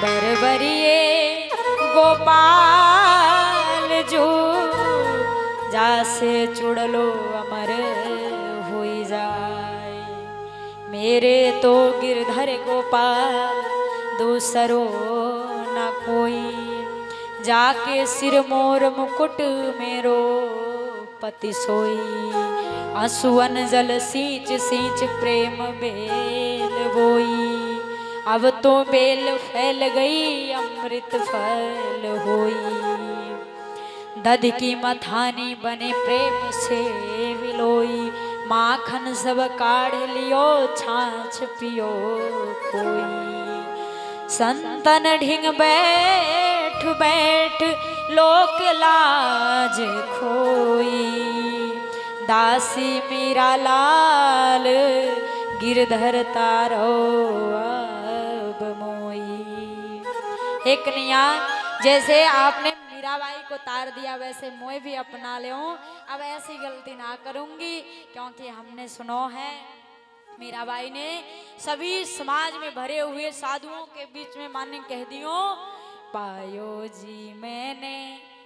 बरबरिए गोपाल जो जासे चुड़लो अमर हुई जाए। मेरे तो गिरधर गोपाल दूसरो न कोई, जाके सिर मोर मुकुट मेरो पति सोई। आंसुअन जल सींच सींच प्रेम बेल बोई, अब तो बेल फैल गई अमृत फल होई। दध की मथानी बने प्रेम से विलोई, माखन सब काढ़ लियो छाछ पियो कोई। संतन ढिंग बैठ बैठ लोक लाज खोई, दासी मीरा लाल गिरधर तारो अब मोई। हे कन्हैया, जैसे आपने मीराबाई को तार दिया वैसे मोए भी अपना ले। अब ऐसी गलती ना करूंगी, क्योंकि हमने सुनो है मीराबाई ने सभी समाज में भरे हुए साधुओं के बीच में माने कह दियो, पायो जी मैंने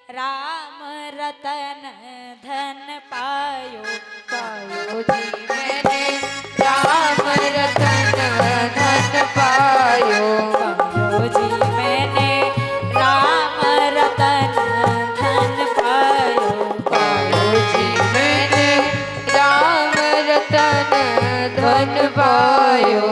राम रतन धन पायो। पायो जी मैंने राम रतन धन पायो। पायो जी मैंने राम रतन धन पायो। पायो जी मैंने राम रतन धन पायो।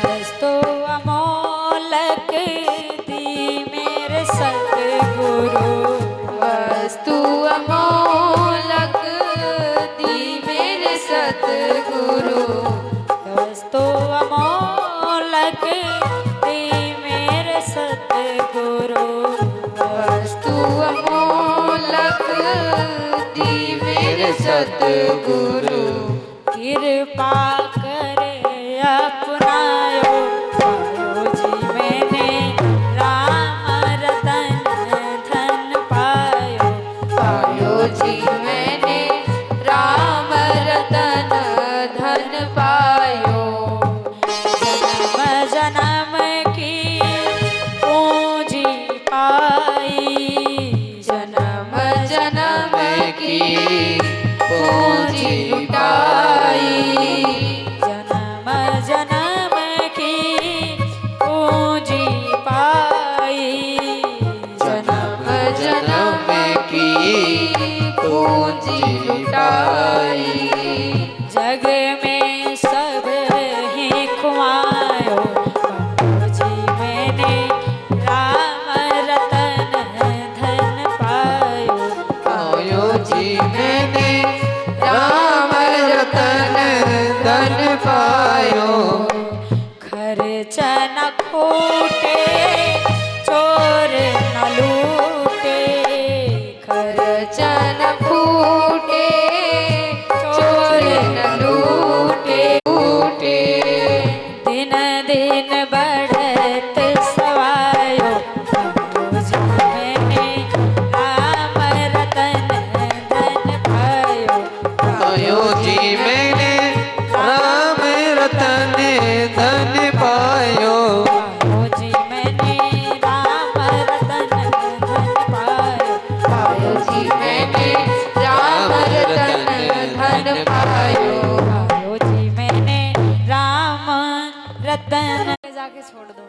वस्तु अमोलक दी मेरे सतगुरु, वस्तु अमोलक दी मेरे सतगुरु। वस्तु अमोलक दी मेरे सतगुरु। वस्तु अमोलक दी मेरे सतगुरु। कृपा करे अपनायो, पायो जी मैंने राम रतन धन पायो। पायो जी मैंने राम रतन धन पायो। जन्म जन्म की पूंजी पाई, जन्म जन्म की पूंजी लुटाई। जन्म जन्म की पूंजी पाई। जन्म जन्म की पूंजी लुटाई। जग में सब ही खुआयो, पायो जी मैंने राम रतन धन पायो। पायो जी मैंने राम रतन धन पायो। खर्च न खोटे चोर न लूटे, खर्च चन फूटे चोर न लूटे। फूटे दिन दिन बढ़त सवायो, पायो जी मैंने राम रतन धन पायो। पायो जी मैंने राम रतन धन पायो। पायो जी मैंने राम रतन धन पायो। पायो जी मैंने राम रतन धन पायो। पायो जी मैंने राम रतन। जाके छोड़ दो।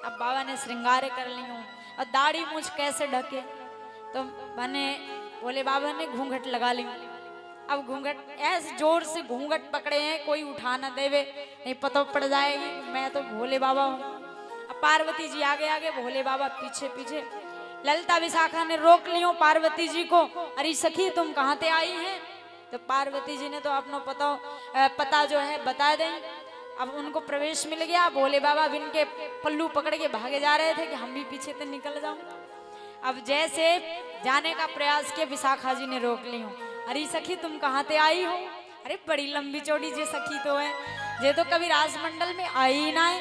अब बाबा ने श्रृंगार कर ली हूँ और दाढ़ी मुझ कैसे ढके, तो मैंने बोले बाबा ने घूंघट लगा ली। अब घूंघट ऐसे जोर से घूंघट पकड़े हैं कोई उठा ना देवे, नहीं पता पड़ जाएगी मैं तो भोले बाबा हूँ। अब पार्वती जी आगे आगे, भोले बाबा पीछे पीछे। ललिता विशाखा ने रोक लियो पार्वती जी को, अरे सखी तुम कहाँ से आई हैं? तो पार्वती जी ने तो अपना पता जो है बता दें। अब उनको प्रवेश मिल गया, भोले बाबा बिन के पल्लू पकड़ के भागे जा रहे थे कि हम भी पीछे से निकल जाऊं। अब जैसे जाने का प्रयास किया, विशाखा जी ने रोक ली हूँ। अरे सखी तुम कहाँ से आई हो? अरे बड़ी लंबी चौड़ी जे सखी तो है, ये तो कभी राजमंडल में आई ही ना है।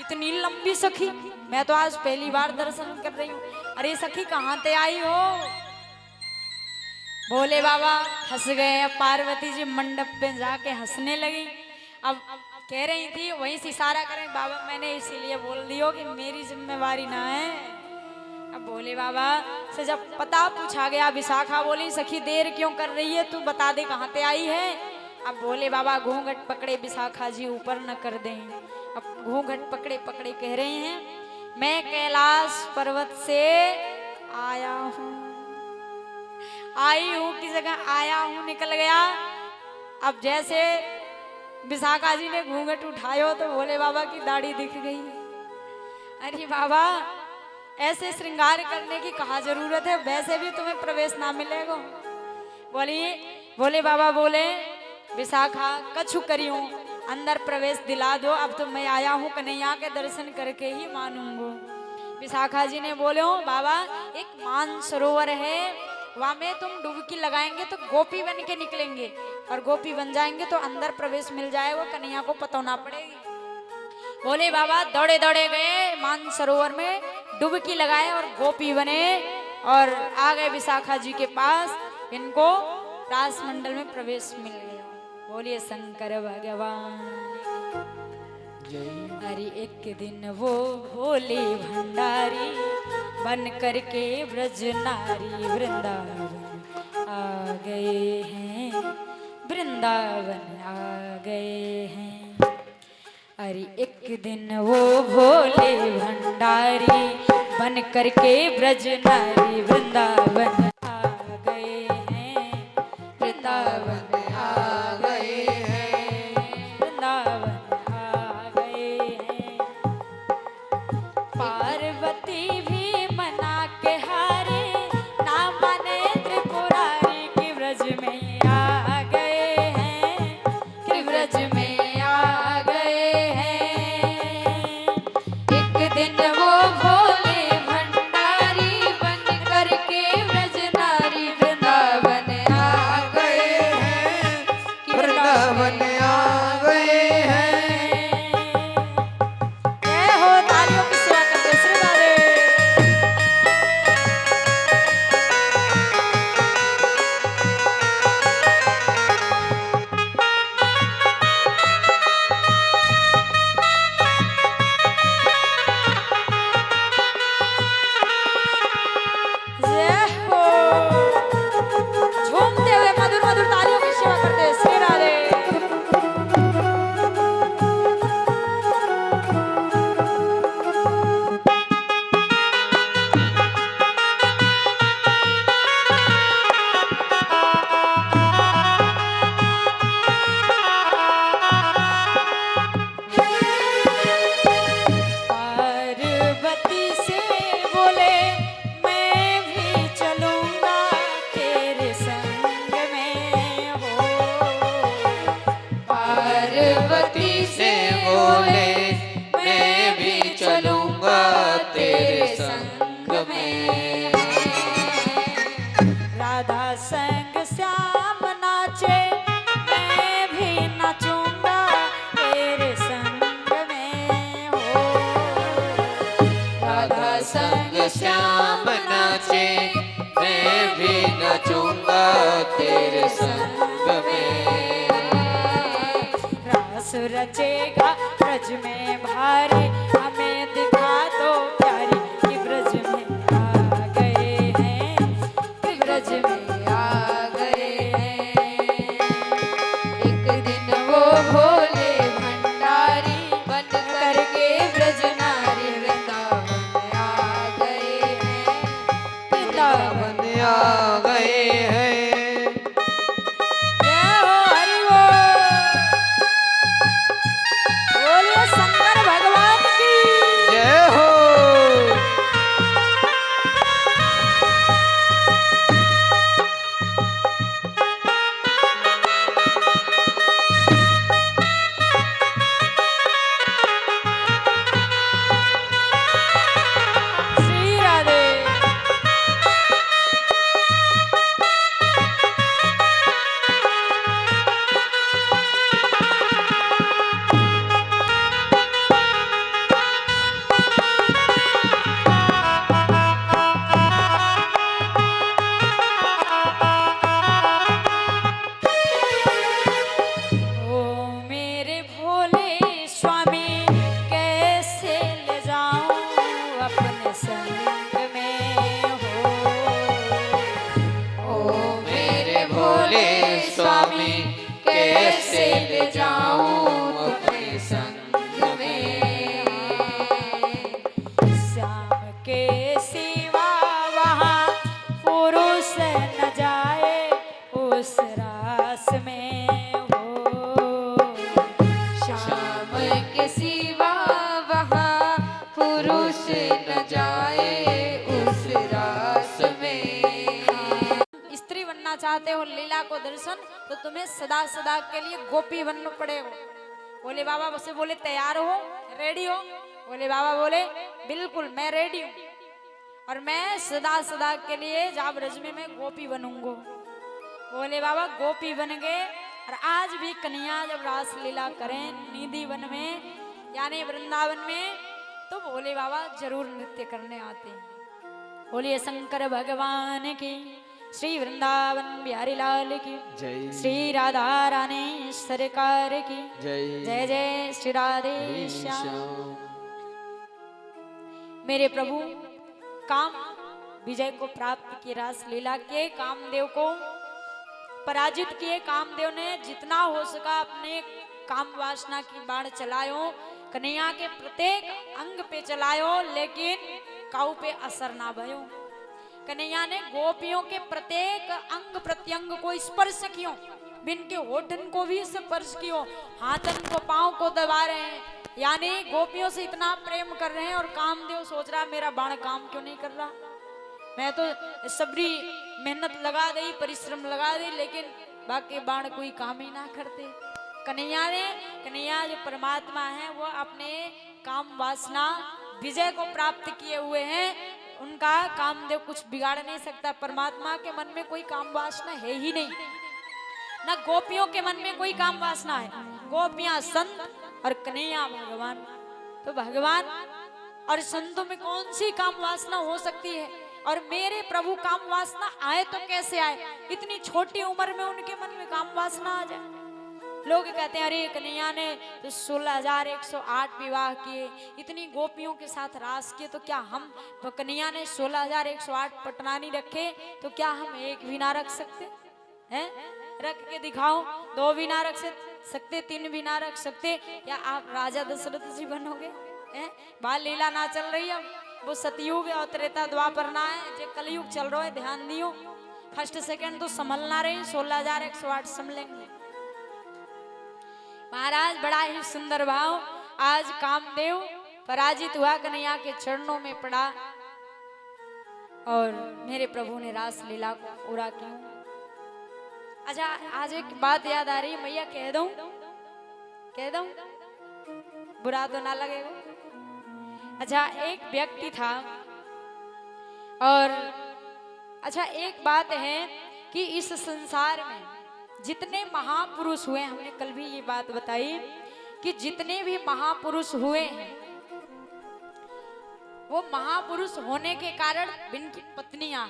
इतनी लंबी सखी, मैं तो आज पहली बार दर्शन कर रही हूँ। अरे सखी कहाँ ते आई हो? भोले बाबा हंस गए। अब पार्वती जी मंडप पे जाके हंसने लगी। अब कह रही थी वहीं से इशारा करें बाबा, मैंने इसीलिए बोल दियो कि मेरी जिम्मेवारी ना है। अब भोले बाबा से जब पता पूछा गया, विशाखा बोली सखी देर क्यों कर रही है, तू बता दे कहाँ ते आई है। अब भोले बाबा घूंघट पकड़े, विशाखा जी ऊपर न कर दें। अब घूंघट पकड़े पकड़े कह रहे हैं, मैं कैलाश पर्वत से आया हूँ, आई हूँ की जगह आया हूँ निकल गया। अब जैसे विशाखा जी ने घूंघट उठायो तो भोले बाबा की दाढ़ी दिख गई। अरे बाबा ऐसे श्रृंगार करने की कहाँ जरूरत है, वैसे भी तुम्हें प्रवेश ना मिलेगा। बोलिए भोले बाबा बोले विशाखा कछु करियो, अंदर प्रवेश दिला दो, अब तो मैं आया हूँ कन्हैया के दर्शन करके ही मानूंगा। विशाखा जी ने बोले हो बाबा एक मान सरोवर है, वहां में तुम डुबकी लगाएंगे तो गोपी बन के निकलेंगे, और गोपी बन जाएंगे तो अंदर प्रवेश मिल जाएगा, कन्हैया को पता ना पड़ेगी। भोले बाबा दौड़े दौड़े गए मान सरोवर में, डुबकी लगाए और गोपी बने और आ गए विशाखा जी के पास। इनको रासमंडल में प्रवेश मिल गया। बोलिए शंकर भगवान। अरे एक दिन वो भोले भंडारी बन करके ब्रज नारी वृंदावन आ गए हैं, वृंदावन आ गए हैं। अरे एक दिन वो भोले भंडारी बन करके ब्रज नारी वृंदावन आ गए हैं, वृंदावन आ गए हैं, वृंदावन आ गए हैं। पार्वती भी मना के हारे, ना माने त्रिपुरारी की ब्रज में आ गए हैं, कि ब्रज में आ गए हैं। एक दिन वो भोले भंडारी बन करके ब्रज नारी वृंदावन आ गए हैं, कि वृंदावन आ गए हैं। जय हो, तालियों की सेवा करते श्री राधे। जय हो, झूमते हुए मधुर मधुर तालियों की सेवा करते श्री राधे। पार्वती से बोले मैं भी चलूंगा तेरे संग में हो। पार्वती से बोले मैं भी चलूंगा तेरे संग में। राधा संग श्याम नाचे, मैं भी नाचूंगा तेरे संग में हो। राधा संग श्याम नाचे, मैं भी नाचूंगा तेरे संग में। रास रचेगा ब्रज में भारी, हमें दिखा दो प्यारी कि ब्रज में आ गए हैं, कि ब्रज में आ गए हैं। एक दिन वो भोले भंडारी बन करके ब्रज नारी वृंदावन आ गए हैं, वृंदावन आ गए हैं। जय हो, हरि बोल। बोलिए शंकर भगवान की। जय संग में हो। ओ मेरे भोले स्वामी कैसे ले जाऊं अपने संग में। श्याम के सिवा वहाँ पुरुष न जाए उस रास में हो। श्याम के सिवा वहाँ पुरुष न जाए उस रास में। स्त्री बनना चाहते हो लीला को दर्शन, तो तुम्हें सदा सदा के लिए गोपी बनना पड़ेगा। बोले बाबा से बोले तैयार हो, रेडी हो? बोले बाबा बोले बिल्कुल मैं रेडी हूँ, और मैं सदा सदा के लिए जाब रज में मैं गोपी बनूंगा। बोले बाबा गोपी बन गए, और आज भी कन्हैया जब रास लीला करें निधि वन में यानी वृंदावन में, तो भोले बाबा जरूर नृत्य करने आते हैं। बोलिए शंकर भगवान की, श्री वृंदावन बिहारी लाल की जय श्री राधा रानी सरकार की जय जय जय श्री राधे श्याम। मेरे प्रभु काम विजय को प्राप्त किए, रास लीला के कामदेव को पराजित किए। कामदेव ने जितना हो सका अपने काम वासना की बाण चलायो, कन्हैया के प्रत्येक अंग पे चलायो, लेकिन काऊ पे असर ना भयो। कन्हैया ने गोपियों के प्रत्येक अंग प्रत्यंग को स्पर्श कियो, बिन के होठन को भी स्पर्श कियो, हाथन को पांव को दबा रहे हैं, यानी गोपियों से इतना प्रेम कर रहे हैं। और कामदेव सोच रहा मेरा बाण काम क्यों नहीं कर रहा, मैं तो सबरी मेहनत लगा दी, परिश्रम लगा दी, लेकिन बाकी बाण कोई काम ही ना करते। कन्हैया जो परमात्मा है वो अपने काम वासना विजय को प्राप्त किए हुए हैं, उनका कामदेव कुछ बिगाड़ नहीं सकता। परमात्मा के मन में कोई काम वासना है ही नहीं, ना गोपियों के मन में कोई काम वासना है। गोपियां संत और कन्हैया भगवान, तो भगवान और संतों में कौन सी काम वासना हो सकती है? और मेरे प्रभु काम वासना आए तो कैसे आए? इतनी छोटी उम्र में उनके मन में काम वासना आ जाए। लोग कहते हैं अरे कन्हैया ने तो 16,108 विवाह किए, इतनी गोपियों के साथ रास किए, तो क्या हम तो कन्हैया ने 16,108 पटनानी रखे, तो क्या हम एक भी ना रख सकते हैं? रख के दिखाओ, 2 भी ना रख सकते, 3 भी ना रख सकते, या आप राजा दशरथ जी बनोगे? बाल लीला ना चल रही है, वो सतयुग और त्रेता द्वापर ना है, जो कलयुग चल रहा है, ध्यान दियो। फर्स्ट सेकंड तो संभल ना रही, 16,108 संभलेंगे। महाराज बड़ा ही सुंदर भाव। आज कामदेव पराजित हुआ, कन्हैया के चरणों में पड़ा, और मेरे प्रभु ने रास लीला को पूरा किया। अच्छा, आज एक बात याद आ रही है, मैया कह दूं, बुरा तो ना लगेगा? अच्छा, एक व्यक्ति था, और अच्छा एक बात है कि इस संसार में जितने महापुरुष हुए, हमने कल भी ये बात बताई कि जितने भी महापुरुष हुए हैं, वो महापुरुष होने के कारण जिनकी पत्नियां,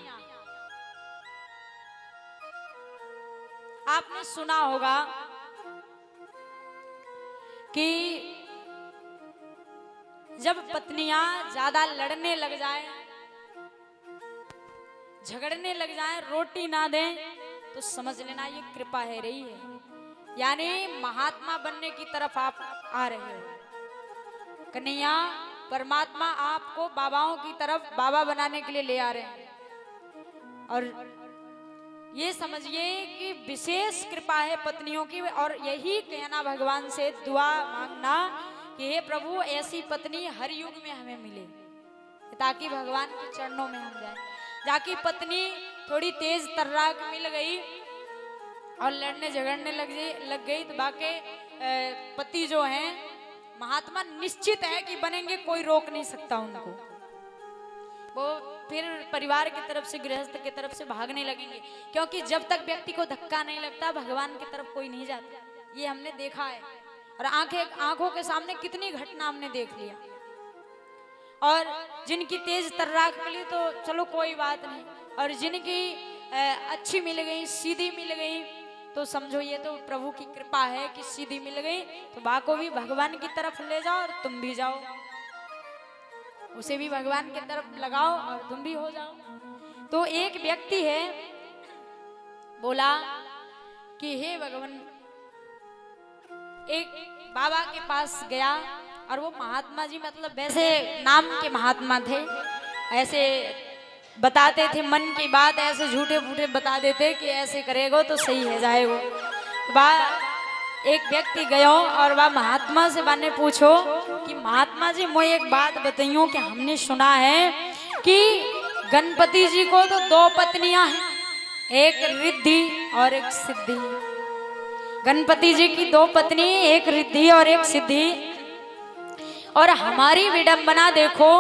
आपने सुना होगा कि जब पत्नियां ज्यादा लड़ने लग जाए, झगड़ने लग जाए, रोटी ना दें, तो समझ लेना ये कृपा है रही है, यानी महात्मा बनने की तरफ आप आ रहे हो। कन्हैया परमात्मा आपको बाबाओं की तरफ बाबा बनाने के लिए ले आ रहे हैं, और ये समझिए कि विशेष कृपा है पत्नियों की। और यही कहना भगवान से, दुआ मांगना कि हे प्रभु ऐसी पत्नी हर युग में हमें मिले, ताकि भगवान के चरणों में हम जाएं। जाकि पत्नी थोड़ी तेज तर्राक मिल गई और लड़ने झगड़ने लग गई, तो बाकी पति जो हैं महात्मा निश्चित है कि बनेंगे, कोई रोक नहीं सकता उनको। वो फिर परिवार की तरफ से, गृहस्थ की तरफ से भागने लगेंगे, क्योंकि जब तक व्यक्ति को धक्का नहीं लगता भगवान की तरफ कोई नहीं जाता। ये हमने देखा है, और आंखों के सामने कितनी घटना हमने देख लिया। और जिनकी तेज तर्राक मिली तो चलो कोई बात नहीं, और जिनकी अच्छी मिल गई, सीधी मिल गई, तो समझो ये तो प्रभु की कृपा है कि सीधी मिल गई, तो बा को भी भगवान की तरफ ले जाओ और तुम भी जाओ। उसे भी भगवान की तरफ लगाओ और तुम भी हो जाओ। तो एक व्यक्ति है बोला कि हे भगवान, एक बाबा के पास गया और वो महात्मा जी मतलब वैसे नाम के महात्मा थे, ऐसे बताते थे मन की बात, ऐसे झूठे फूटे बता देते कि ऐसे करेगो तो सही है जाएगो। एक व्यक्ति गयो और वह महात्मा से बाने पूछो कि महात्मा जी मुझे एक बात बताइयो कि हमने सुना है कि गणपति जी को तो 2 पत्नियां हैं, एक रिद्धि और एक सिद्धि। गणपति जी की 2 पत्नी, एक रिद्धि और एक सिद्धि, और हमारी विडंबना देखो,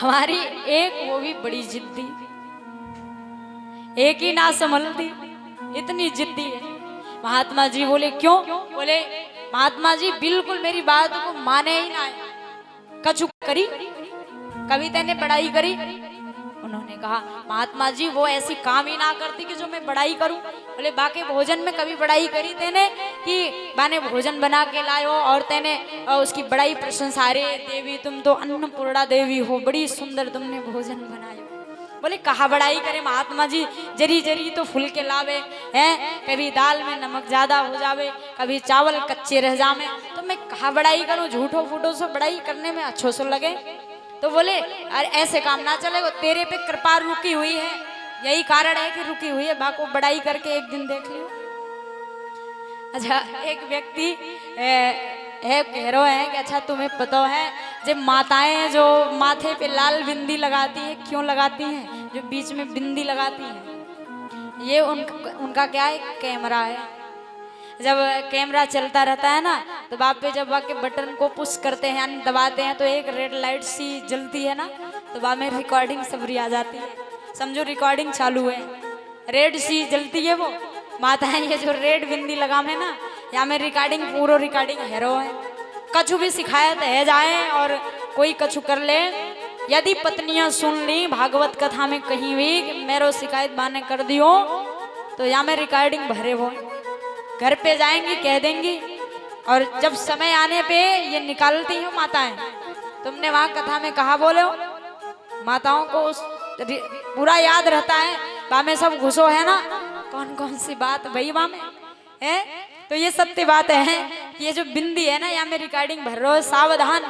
हमारी एक वो भी बड़ी जिद्दी, एक ही ना संभलती, इतनी जिद्दी है। महात्मा जी बोले क्यों? बोले महात्मा जी बिल्कुल मेरी बात को माने ही ना है, कछु करी कभी तेने बड़ाई करी? उन्होंने कहा महात्मा जी वो ऐसी काम ही ना करती कि जो मैं बड़ाई करूं। बोले बाकी भोजन में कभी बड़ाई करी तेने कि बाने भोजन बना के लायो और तेने उसकी बड़ाई प्रशंसा, रे देवी तुम तो अन्नपूर्णा देवी हो, बड़ी सुंदर तुमने भोजन बनायो। बोले कहा बड़ाई करे महात्मा जी, जरी जरी तो फुल के लावे हैं, कभी दाल में नमक ज्यादा हो जावे, कभी चावल कच्चे रह जावे, तो मैं कहा बड़ाई करूं, झूठो फूटो से बड़ाई करने में अच्छो से लगे। तो बोले अरे ऐसे काम ना चलेगा, तेरे पे कृपा रुकी हुई है, यही कारण है कि रुकी हुई है, बाको बड़ाई करके एक दिन देख लियो। अच्छा एक व्यक्ति है कह रहे हैं कि अच्छा तुम्हें पता है जब माताएं जो माथे पे लाल बिंदी लगाती है क्यों लगाती हैं, जो बीच में बिंदी लगाती हैं, ये उनका क्या है, कैमरा है। जब कैमरा चलता रहता है ना तो वहाँ पे जब वहाँ के बटन को पुश करते हैं यानी दबाते हैं तो एक रेड लाइट सी जलती है ना, तो वहाँ में रिकॉर्डिंग सबरी आ जाती है, समझो रिकॉर्डिंग चालू है, रेड सी जलती है वो। माताएं ये जो रेड बिंदी लगाम है ना, यहाँ में रिकॉर्डिंग पूरा रिकॉर्डिंग हेरो है, कछु भी शिकायत है जाए और कोई कछु कर ले, यदि पत्नियां सुन ली भागवत कथा में कहीं भी मेरो शिकायत बाने कर दियो तो यहाँ में रिकॉर्डिंग भरे वो घर पे जाएंगी कह देंगी, और जब समय आने पे ये निकालती हो माताएं। तुमने वहां कथा में कहा बोले हो, माताओं को पूरा याद रहता है, वहां में सब घुसो है ना कौन कौन सी बात वही वहां में है। तो ये सत्य बात है कि ये जो बिंदी है ना यहाँ में रिकॉर्डिंग भर रहे हो, सावधान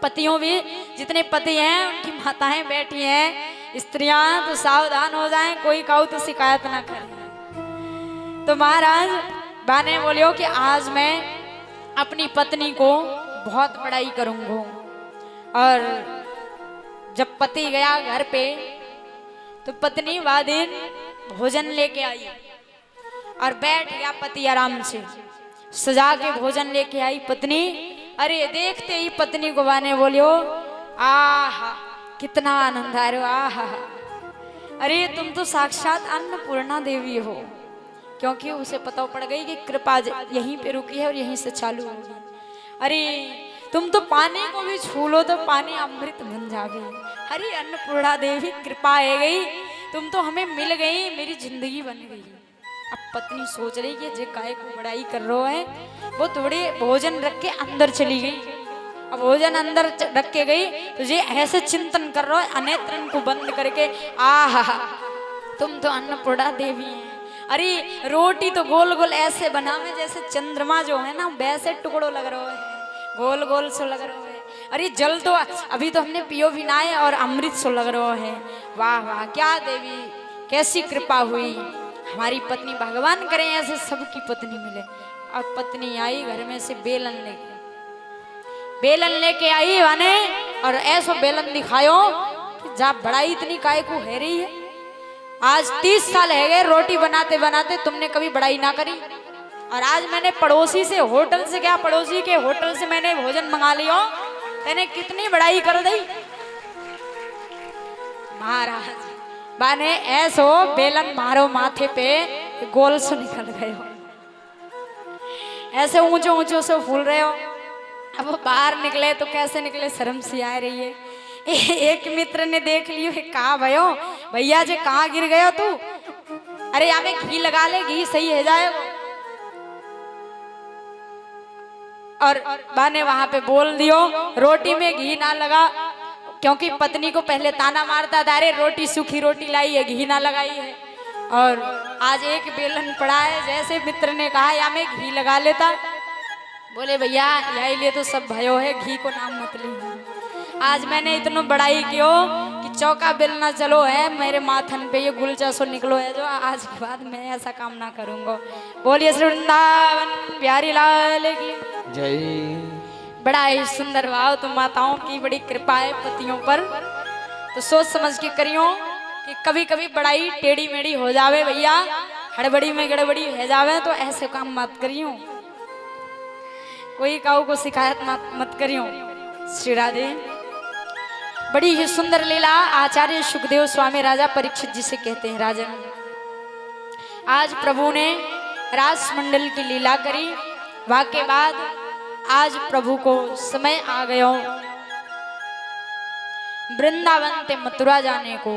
पतियों भी, जितने पति हैं उनकी माताएं बैठी हैं, स्त्रियां तो सावधान हो जाएं, कोई कहू तो शिकायत ना करे। तो महाराज बाने बोलियो कि आज मैं अपनी पत्नी को बहुत बड़ाई करूंगा। और जब पति गया घर पे तो पत्नी वह दिन भोजन लेके आई और बैठ गया पति आराम से सजा के भोजन लेके आई पत्नी। अरे देखते ही पत्नी को बाने बोलियो आहा कितना आनंद आ रहा, आहा अरे तुम तो साक्षात अन्नपूर्णा देवी हो, क्योंकि उसे पता पड़ गई कि कृपा यहीं पे रुकी है और यहीं से चालू होगी। अरे तुम तो पानी को भी छू लो तो पानी अमृत बन जावे, अरे अन्नपूर्णा देवी कृपा है गई, तुम तो हमें मिल गई, मेरी जिंदगी बन गई। अब पत्नी सोच रही कि जे काय को बड़ाई कर रहा है, वो थोड़ी भोजन रख के अंदर चली गई। अब भोजन अंदर रख के गई तो ये ऐसे चिंतन कर रहा है अनेत्रन को बंद करके, आहा तुम तो अन्नपूर्णा देवी हैं। अरे रोटी तो गोल गोल ऐसे बना में जैसे चंद्रमा जो है ना वैसे टुकड़ो लग रहा है, गोल गोल सो लग रहा है। अरे जल तो अभी तो हमने पियो भी ना है और अमृत सो लग रहा है। वाह वाह क्या देवी कैसी कृपा हुई, हमारी पत्नी भगवान करे ऐसे सबकी पत्नी मिले। अब पत्नी आई घर में से बेलन लेके आई वाने और ऐसो बेलन दिखायो कि जा बड़ाई इतनी काय को है रही है। आज 30 साल है गए रोटी बनाते बनाते, तुमने कभी बड़ाई ना करी, और आज मैंने पड़ोसी से होटल से क्या पड़ोसी के होटल से मैंने भोजन मंगा लियो, तेने कितनी बड़ाई कर दी। महाराज बाने ऐसो बेलन मारो माथे पे गोल से निकल गए हो, ऐसे ऊंचे ऊंचे से फूल रहे हो। अब वो बाहर निकले तो कैसे निकले, शर्म सी आ रही है। एक मित्र ने देख लियो, कहा भयो भैया जी कहाँ गिर गयो तू, अरे यहाँ में घी लगा ले, घी सही है जाएगा। और बाने वहां पे बोल दियो रोटी में घी ना लगा, क्योंकि पत्नी को पहले ताना मारता था, अरे रोटी सूखी रोटी लाई है, घी ना लगाई है। और आज एक बेलन पड़ा है, जैसे मित्र ने कहा या मैं घी लगा लेता, बोले भैया यही लिए तो सब भयो है, घी को नाम मत ली। आज मैंने इतना बड़ाई क्यों कि चौका बेलना चलो है मेरे माथन पे, ये गुलचा सो निकलो है जो, आज के बाद मैं ऐसा काम ना करूंगा। बोलिए श्री वृंदावन बिहारी लाल की जय। बड़ा ही सुंदर भाव, तो माताओं की बड़ी कृपा है पतियों पर, तो सोच समझ के करियो कि कभी कभी बड़ाई टेढ़ी मेढ़ी हो जावे भैया, हड़बड़ी में गड़बड़ी हो जावे, तो ऐसे काम मत करियो, कोई काऊ को शिकायत मत करियो। श्री राधे। बड़ी ही सुंदर लीला आचार्य सुखदेव स्वामी राजा परीक्षित जी से कहते हैं, राजन आज प्रभु ने रास मंडल की लीला करी, वाके बाद आज प्रभु को समय आ गयो वृंदावन ते मथुरा जाने को।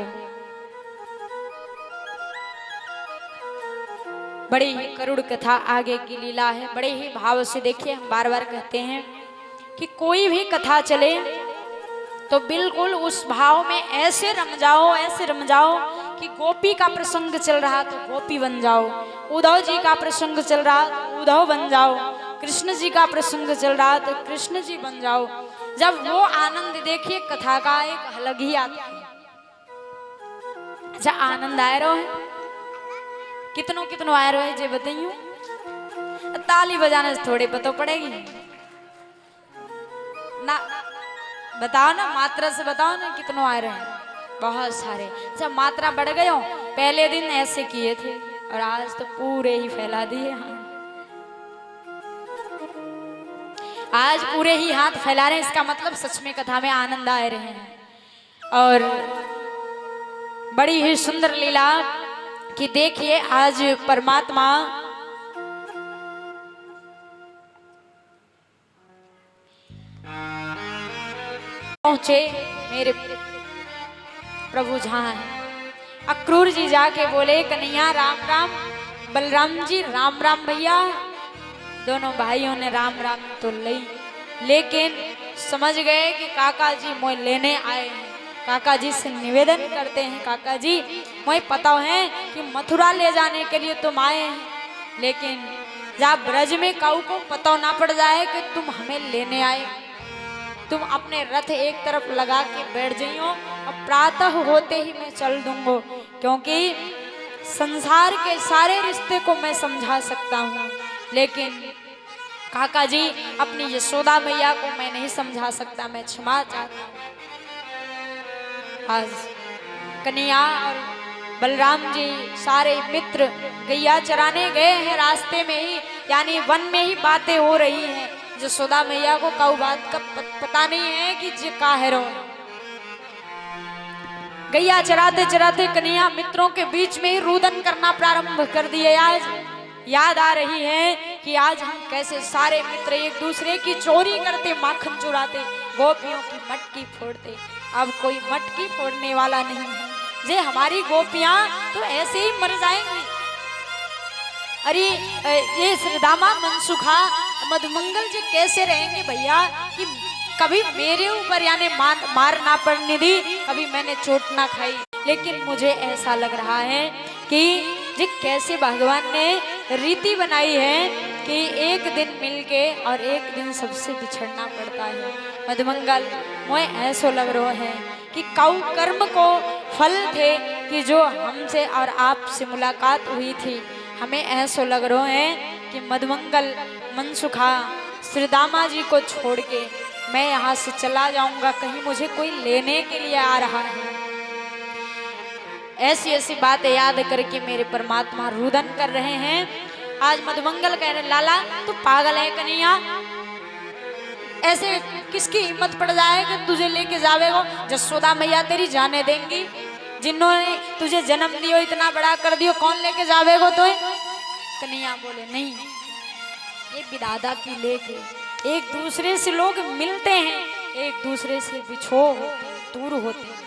बड़ी ही करुण कथा आगे की लीला है, बड़े ही भाव से देखिए। हम बार बार कहते हैं कि कोई भी कथा चले तो बिल्कुल उस भाव में ऐसे रम जाओ कि गोपी का प्रसंग चल रहा तो गोपी बन जाओ, उद्धव जी का प्रसंग चल रहा तो उद्धव बन जाओ, कृष्ण जी का प्रसंग चल रहा तो कृष्ण जी बन जाओ। जब वो आनंद देखिए कथा का एक अलग ही आता है। अच्छा आनंद आए रहो है, कितनों आए रहो है जे बताइयो, ताली बजाने से थोड़ी पता पड़ेगी ना, बताओ ना मात्रा से बताओ ना कितनों आए रहे हैं, बहुत सारे। जब मात्रा बढ़ गए हो, पहले दिन ऐसे किए थे और आज तो पूरे ही फैला दिए हाथ, आज पूरे ही हाथ फैला रहे हैं, इसका मतलब सच में कथा में आनंद आए रहे हैं। और बड़ी ही सुंदर लीला कि देखिए आज परमात्मा पहुंचे, मेरे प्रभु जहां है। अक्रूर जी जाके बोले कन्हैया राम राम, बलराम जी राम राम भैया। दोनों भाइयों ने राम राम तो ली, लेकिन समझ गए कि काका जी मोय लेने आए हैं। काका जी से निवेदन करते हैं, काका जी मोय पता है कि मथुरा ले जाने के लिए तुम आए हैं, लेकिन जब ब्रज में काऊ को पता ना पड़ जाए कि तुम हमें लेने आए, तुम अपने रथ एक तरफ लगा के बैठ जाइयो, अब प्रातः होते ही मैं चल दूंगा, क्योंकि संसार के सारे रिश्ते को मैं समझा सकता हूँ, लेकिन काका जी अपनी यशोदा मैया को मैं नहीं समझा सकता, मैं क्षमा चाहता हूँ। आज कन्हैया और बलराम जी सारे मित्र गैया चराने गए हैं, रास्ते में ही यानी वन में ही बातें हो रही हैं। यशोदा मैया को काऊ बात का पता नहीं है कि जे का है रो। गैया चराते चराते कन्हैया मित्रों के बीच में ही रुदन करना प्रारंभ कर दिए। आज याद आ रही है कि आज हम कैसे सारे मित्र एक दूसरे की चोरी करते, माखन चुराते, गोपियों की मटकी फोड़ते। अब कोई मटकी फोड़ने वाला नहीं है, जे हमारी गोपियां तो ऐसे ही मर जाएंगी। अरे ये श्रीदामा मनसुखा मधुमंगल जी कैसे रहेंगे भैया कि कभी मेरे ऊपर यानी मार ना पड़ने दी, कभी मैंने चोट ना खाई, लेकिन मुझे ऐसा लग रहा है कि जी कैसे भगवान ने रीति बनाई है कि एक दिन मिलके और एक दिन सबसे बिछड़ना पड़ता है। मधुमंगल मुझे ऐसा लग रहा है कि काऊ कर्म को फल थे कि जो हमसे और आपसे मुलाकात हुई थी। हमें ऐसा लग रहा है कि मधुमंगल मनसुखा श्रीदामा जी को छोड़ के मैं यहाँ से चला जाऊंगा, कहीं मुझे कोई लेने के लिए आ रहा है। ऐसी ऐसी बातें याद करके मेरे परमात्मा रुदन कर रहे हैं। आज मधुमंगल कह रहे लाला तू पागल है कन्हैया, ऐसे किसकी हिम्मत पड़ जाए कि तुझे लेके जावेगो। यशोदा मैया तेरी जाने देंगी, जिन्होंने तुझे जन्म दियो इतना बड़ा कर दियो, कौन लेके जावेगो तो। कन्हैया बोले नहीं, ये विधाता की लेख है। एक दूसरे से लोग मिलते हैं, एक दूसरे से बिछो होते, दूर होते हैं।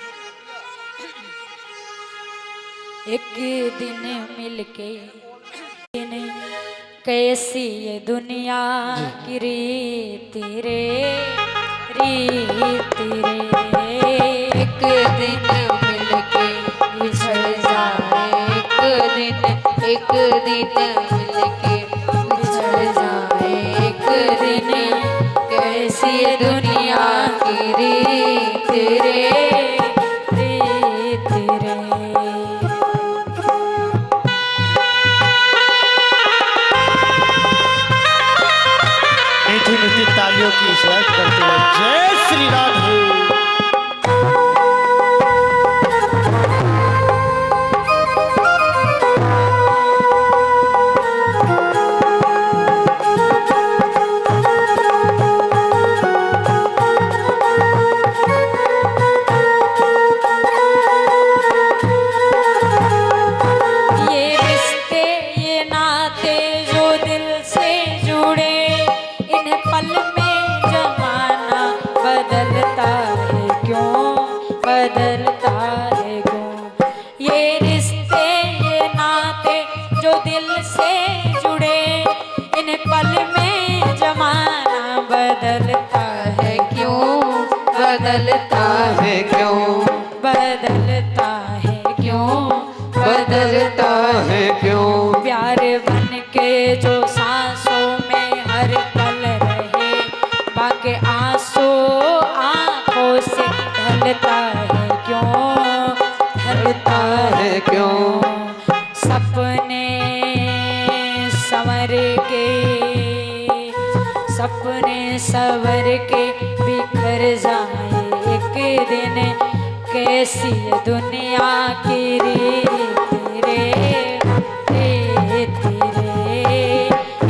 एक दिन मिलके कैसी ये दुनिया की रीत रे, रीत रे। एक दिन मिलके बिछड़ जाए, एक दिन मिलके बिछड़ जाए, एक दिन कैसी ये दुनिया की रीत रे, रीत रे। मीठी मीठी तालियों की स्वागत करते हैं। जय श्री राधे। बदलता है क्यों ये रिश्ते ये नाते जो दिल से जुड़े, इन पल में जमाना बदलता है क्यों, बदलता है क्यों, बदलता है क्यों, बदलता है क्यों। प्यार बन के जो सांसों में हर पल रहे, बाकी आंसू आंखों से ढलता है क्यों, ढलता है क्यों। सपने संवर के, सपने संवर के बिखर जाए एक दिन, कैसी ये दुनिया की रीत रे, रीत रे।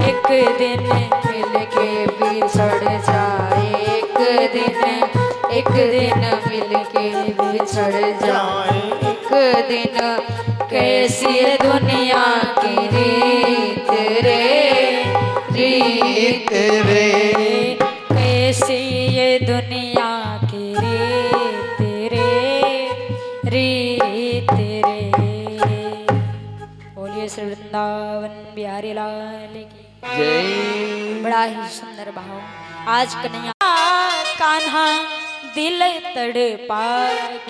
एक दिन मिलके बिछड़ जाए, एक दिन मिलके बिछड़ जाए, एक दिन कैसी ये दुनिया की रीत रे, रीत रे। कैसी ये दुनिया की रीत रे, रीत रे। बोलिए श्री वृंदावन बिहारी लाल की जय। बड़ा ही सुंदर भाव। आज कन्हैया कान्हा दिल तड़पा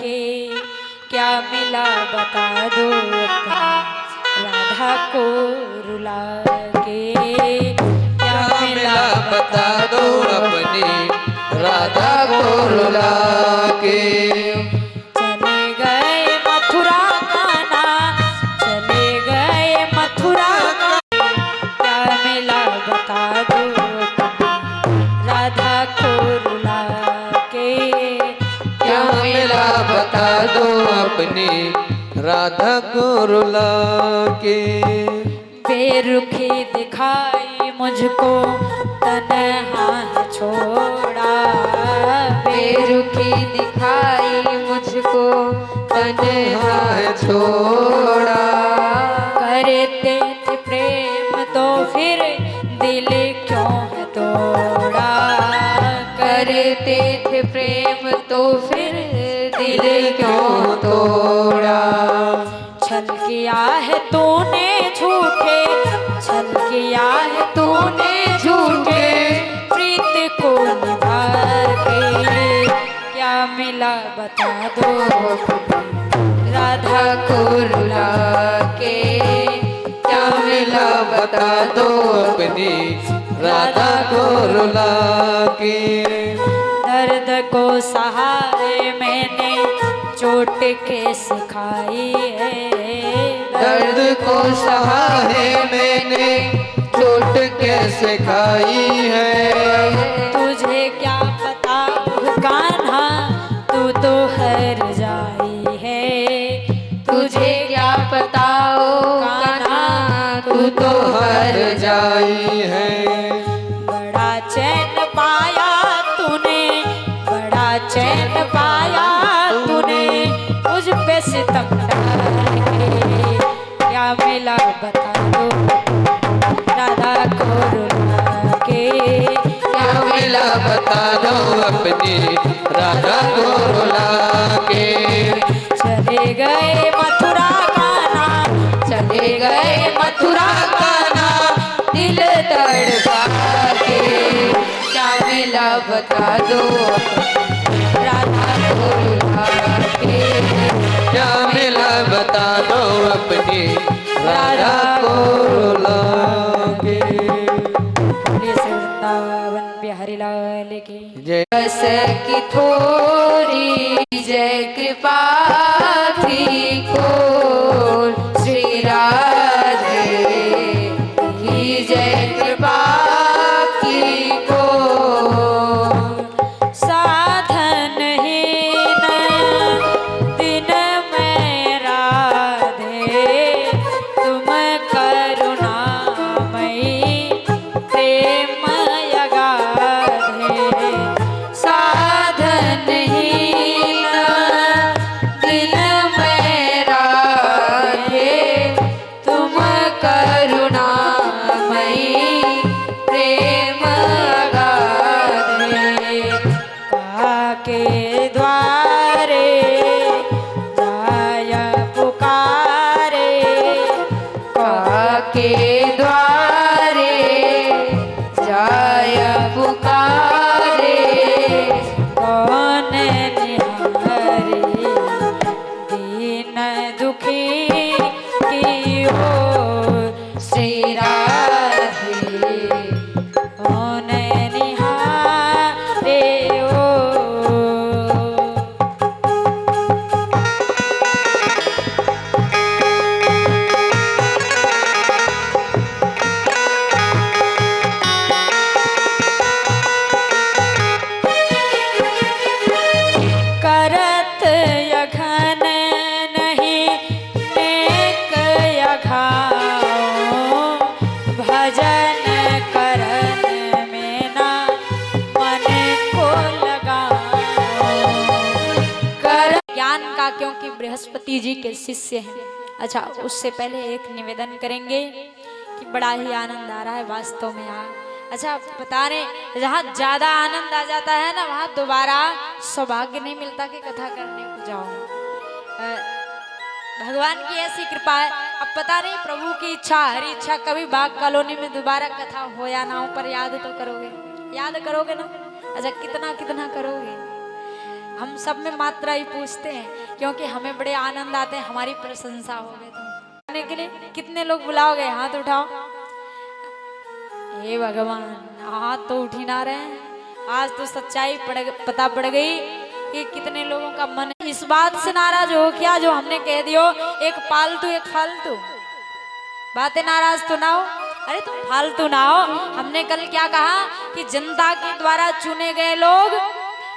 के, क्या मिला बता दो अपनी राधा को रुला के, क्या मिला बता दो अपनी राधा को रुला के। चले गए मथुरा कान्हा, चले गए मथुरा कान्हा, क्या मिला बता दो अपनी राधा को रुला के, क्या मिला बता दो अपनी राधा को रुला के। बेरुखी दिखाई मुझको तन्हा है छोड़ा, बेरुखी दिखाई मुझको तन्हा है छोड़ा। करते थे प्रेम तो फिर दिल क्यों है तोड़ा, करते थे प्रेम तो फिर दिल क्यों तोड़ा। छल किया है तूने झूठे, छल किया है तूने झूठे, प्रीत को निभा के, क्या मिला बता दो राधा को रुला के। क्या मिला बता दो अपनी राधा को रुला के। दर्द को सहारे मैंने चोट कैसे खाई है, दर्द को सहा है मैंने चोट कैसे खाई है। तुझे क्या पता कान्हा तू तो हर जाई है, तुझे क्या पता ओ कान्हा तू तो हर जाई है। बड़ा चैन पाया तूने, बड़ा चैन पाया तूने, मुझ पे सितम डाल के, क्या मिला बता दो राधा को रुला के। क्या मिला बता दो अपनी राधा को रुला के। चले गए मथुरा कान्हा, चले गए मथुरा कान्हा, दिल तड़पा के। क्या मिला बता दो राधा को रुला अपने राधा को रुलागे। बोलिए श्री वृंदावन बिहारी लाल की जय रस की थोड़ी जय कृपा थी को श्री राधे की जय कृपा की को साधन हीन दिन में राधे तुम करुणामयी प्रेम अगाधे। साधन हीन दिन में राधे तुम करुणामयी प्रेम अगाधे। के द्वारे जाय पुकारे के द्वारे जाय पुकारे कौन निहारे दीन दुखी की ओर श्री राधे कौन निहारे ओ करत यघन नहीं नेक यघाओ भजन करन में ना मन को लगाओ। कर ज्ञान का क्योंकि बृहस्पति जी के शिष्य हैं। अच्छा, उससे पहले एक निवेदन करेंगे कि बड़ा ही आनंद आ रहा है वास्तव में यहाँ। अच्छा, बता रहे जहाँ ज्यादा आनंद आ जाता है ना वहाँ दोबारा सौभाग्य नहीं मिलता कि कथा करने को जाओ। भगवान की ऐसी कृपा है। अब पता नहीं प्रभु की इच्छा हरी इच्छा कभी बाग कॉलोनी में दोबारा कथा हो या ना हो, पर याद तो करोगे, याद करोगे ना। अच्छा, कितना कितना करोगे। हम सब में मात्रा ही पूछते हैं क्योंकि हमें बड़े आनंद आते हैं हमारी प्रशंसा हो गए तो करने के लिए कितने लोग बुलाओगे, हाथ उठाओ। हे भगवान, हाथ तो उठ ही ना रहे हैं। आज तो सच्चाई पता पड़ गई कि कितने लोगों का मन इस बात से नाराज हो क्या जो हमने कह दियो एक पालतू एक फालतू बातें। नाराज तो ना हो, अरे तुम फालतू ना हो। हमने कल क्या कहा कि जनता के द्वारा चुने गए लोग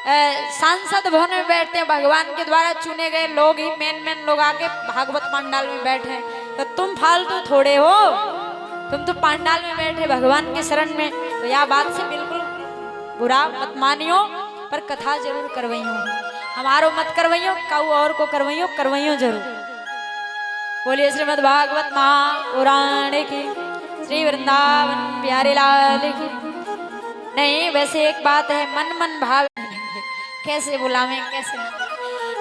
सांसद भवन में बैठते हैं, भगवान के द्वारा चुने गए लोग ही मेन लोग आके भागवत पांडाल में बैठे। तो तुम फालतू थोड़े हो, तुम तो पांडाल में बैठे भगवान के शरण में। तो यह बात से बिल्कुल बुरा मत मानियो, पर कथा जरूर करवइयो। हमारो मत करवइयो, काऊ और को करवइयो, करवइयो जरूर। बोलिए श्रीमद् भागवत महापुराण की, श्री वृंदावन प्यारे लाल की। नहीं, वैसे एक बात है, मन मन भाव कैसे बुलावे कैसे ना।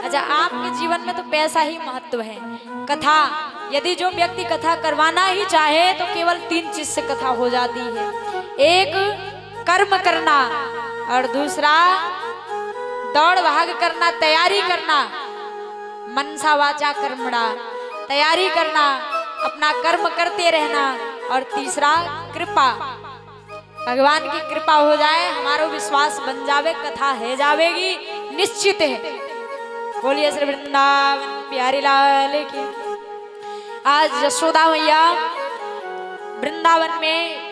अच्छा, आपके जीवन में तो पैसा ही महत्व है। कथा यदि जो व्यक्ति कथा करवाना ही चाहे तो केवल 3 चीज से कथा हो जाती है। एक कर्म करना, और दूसरा दौड़ भाग करना, तैयारी करना, मनसा वाचा कर्मणा, तैयारी करना, अपना कर्म करते रहना, और तीसरा कृपा, भगवान की कृपा हो जाए, हमारो विश्वास बन जावे, कथा है जावेगी निश्चित है। बोलिए श्री वृंदावन प्यारी लाल की। आज यशोदा मैया वृंदावन में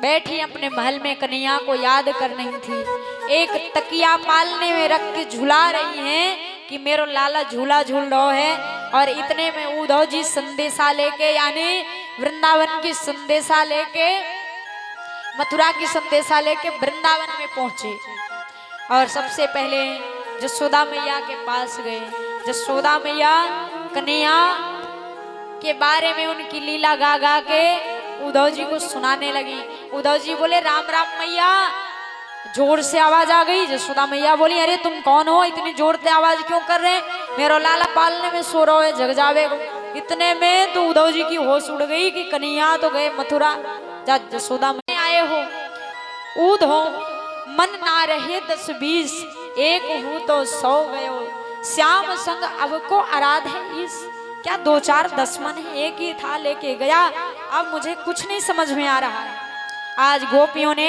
बैठी अपने महल में कन्हैया को याद कर रही थी। एक तकिया पालने में रख के झुला रही हैं कि मेरो लाला झूला झूल रहा है। और इतने में उद्धव जी संदेशा लेके, यानी वृंदावन की संदेशा लेके, मथुरा की संदेशा लेके वृंदावन में पहुंचे। और सबसे पहले यशोदा मैया के पास गए। यशोदा मैया कन्हैया के बारे में उनकी लीला गा गा के उद्धव जी को सुनाने लगी। उद्धव जी बोले राम राम मैया, जोर से आवाज आ गई। यशोदा मैया बोली अरे तुम कौन हो, इतनी जोर से आवाज क्यों कर रहे हैं, मेरो लाला पालने में सो रहा है, जग जावे। इतने में तो उद्धव जी की होश उड़ गई कि कन्हैया तो गए मथुरा, जा यशोदा में आए हो। उद्धव मन ना रहे 10-20, एक हूँ तो 100 गयो, श्याम संग अब को आराध है इस। क्या 2-4 दुश्मन है, एक ही था लेके गया। अब मुझे कुछ नहीं समझ में आ रहा है। आज गोपियों ने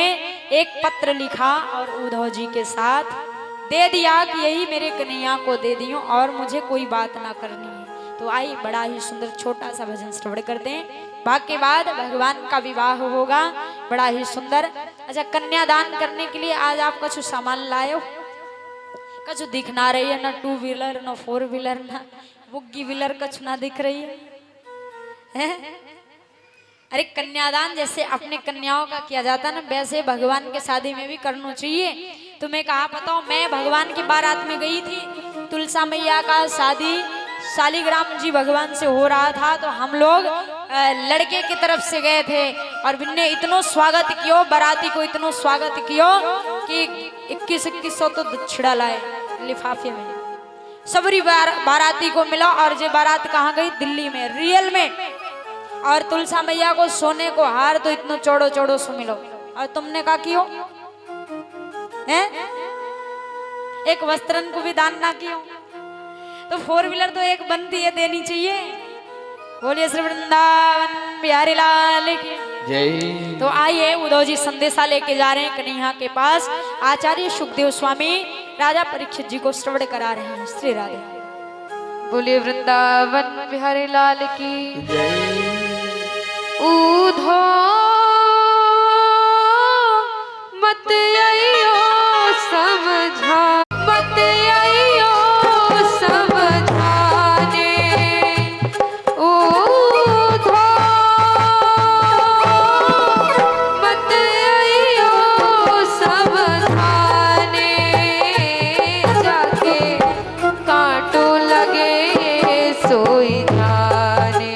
एक पत्र लिखा और उद्धव जी के साथ दे दिया कि यही मेरे कन्हैया को दे दियो और मुझे कोई बात ना करनी है। तो आई बड़ा ही सुंदर छोटा सा भजन श्रवण करते हैं। भाग के बाद भगवान का विवाह होगा, बड़ा ही सुंदर। अच्छा, कन्यादान करने के लिए आज आप कुछ सामान लाए हो? कुछ दिख ना रही है, ना 2 व्हीलर ना 4 व्हीलर ना बुग्गी व्हीलर, कुछ ना दिख रही है? अरे कन्यादान जैसे अपने कन्याओं का किया जाता है ना, वैसे भगवान के शादी में भी करना चाहिए। तुम्हें कहा बताओ, मैं भगवान की बारात में गई थी, तुलसा मैया का शादी शालिग्राम जी भगवान से हो रहा था। तो हम लोग लड़के की तरफ से गए थे और बिन्ने इतनो स्वागत कियो, बाराती को इतनो स्वागत कियो कि 2100 तो दक्षिणा लाए लिफाफे में। सबरी बाराती को मिला और जे बारात कहाँ गई? दिल्ली में, रियल में। और तुलसा मैया को सोने को हार तो इतना चौड़ो चौड़ो सो मिलो। और तुमने कहा क्यों है? एक वस्त्रन को भी दान ना कियो। तो 4 व्हीलर तो एक बनती है, देनी चाहिए। बोलिए श्री वृंदावन बिहारी लाल की जय। तो आइए, उद्धव जी संदेशा लेके जा रहे हैं कन्हैया के पास। आचार्य सुखदेव स्वामी राजा परीक्षित जी को श्रवण करा रहे हैं। श्री राधे। बोलिए वृंदावन बिहारी लाल की जय। उधो मत आइयो समझा, मत आइयो समझाने। उधो मत आइयो समझाने, जाके कांटो लगे सोई जाने।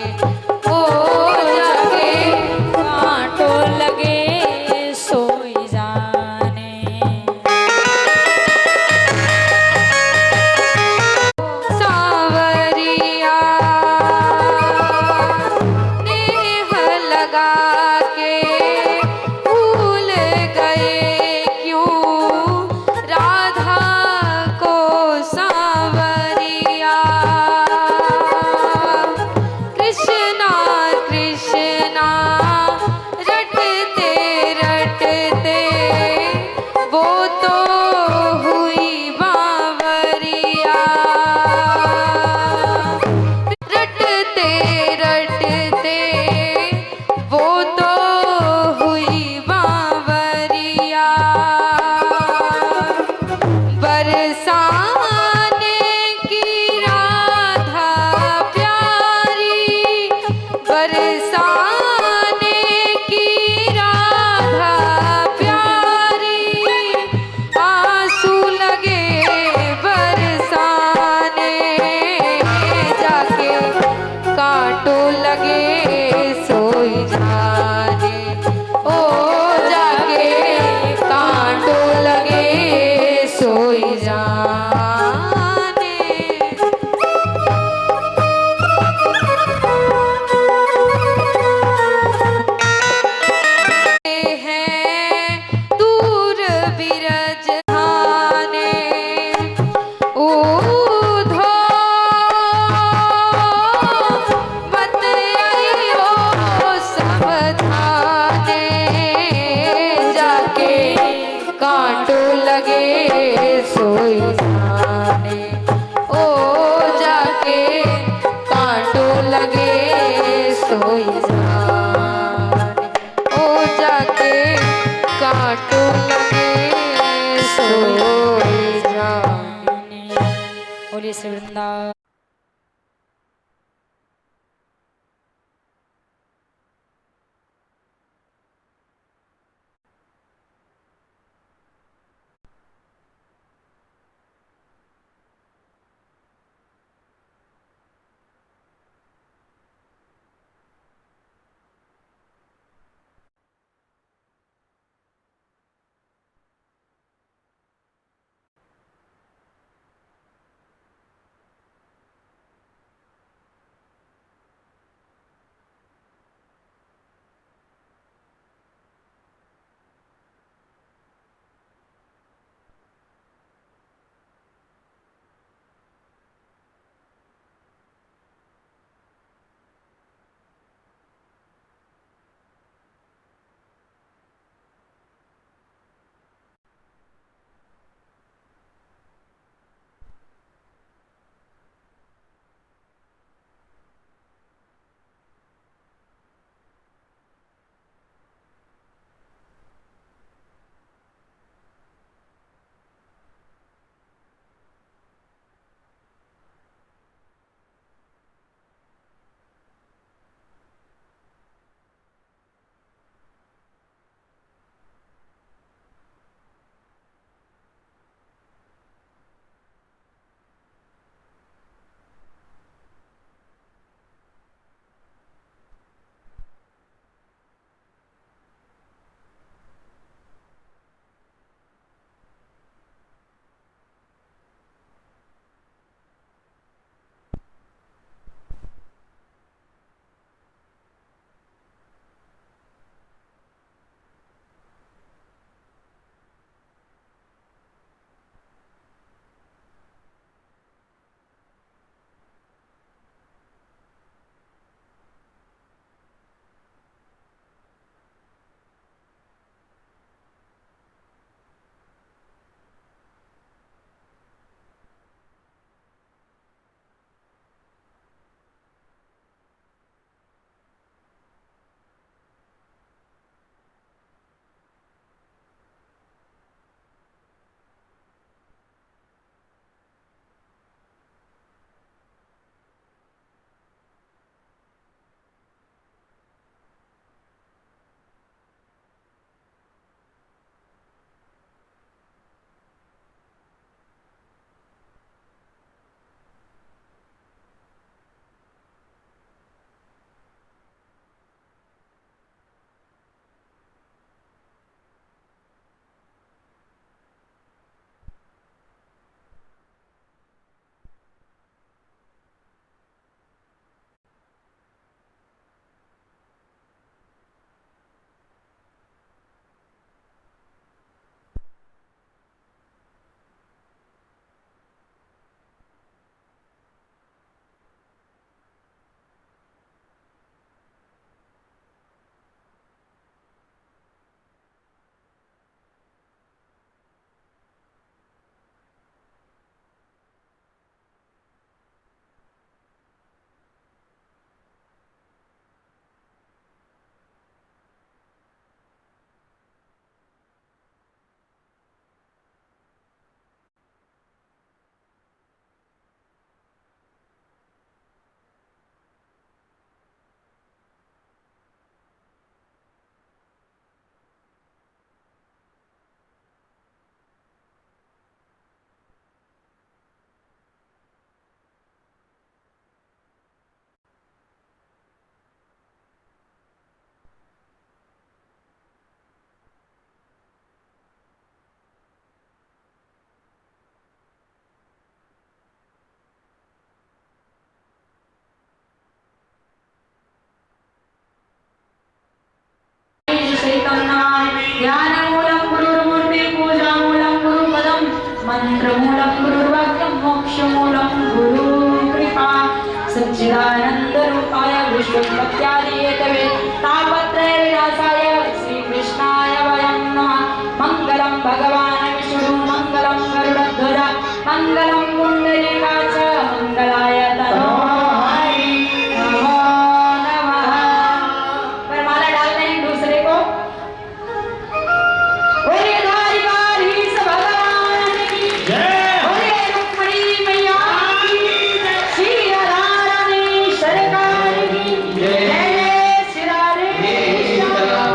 ओ जाके कांटो लगे सोई जाने। सांवरिया नेह लगा के भूल गए क्यों राधा को। सांवरिया कृष्णा कृष्णा रटते रटते वो तो हुई बावरिया। रटते रटते वो तो हुई बावरिया। बरसाने की राधा प्यारी, बरसाने की राधा प्यारी। आंसू लगे बरसाने, जाके कांटो लगे सोई जाने। ओ जाके कांटो लगे सोई जाने। हैं दूर बिरज धाने। उधो मत आइयो समझाने, जाके कांटो लगे सोई जाने। ओ जाके कांटो लगे सोई जाने। ओ जाके कांटो लगे सोई जाने। बोलिए श्री वृंदावन। सच्चिदानंद रूपाय विष्णुपत्यादिहेतवे तापत्रय विनाशाय श्रीकृष्णाय वयं नमः। मंगलम भगवान विष्णु मंगलम गरुड़ध्वज मंगलम पुंडरीकाक्ष मंगलाय तनोहरि नमो नमः। वरमाला डालना है दूसरे को। बोले द्वारिकाधीश भगवान की जय। बोले रुक्मिणी मैया की जय। श्री राधारानी सरकार की जय। जय श्री राधे कृष्ण।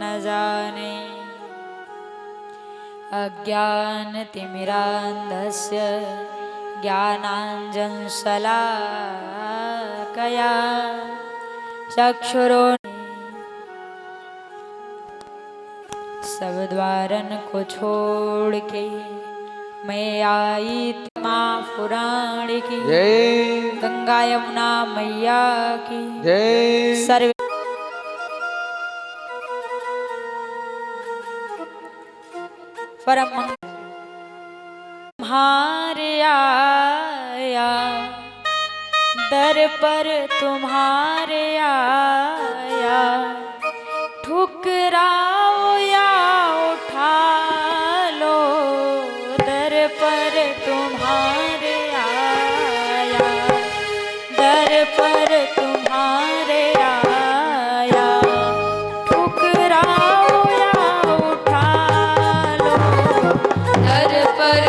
न जाने अज्ञानतिमिरान्धस्य ज्ञानाञ्जनशलाकया चक्षुरो सब द्वारन को छोड़ के मैं आई माँ पुराण की जय गंगा यमुना मैया की जय सर्व परम तुम्हारे आया दर पर तुम्हारे आया ठुकराओ या उठा लो दर पर तुम्हारे आया दर पर तुम्हारे आया ठुकराओ या उठा लो दर पर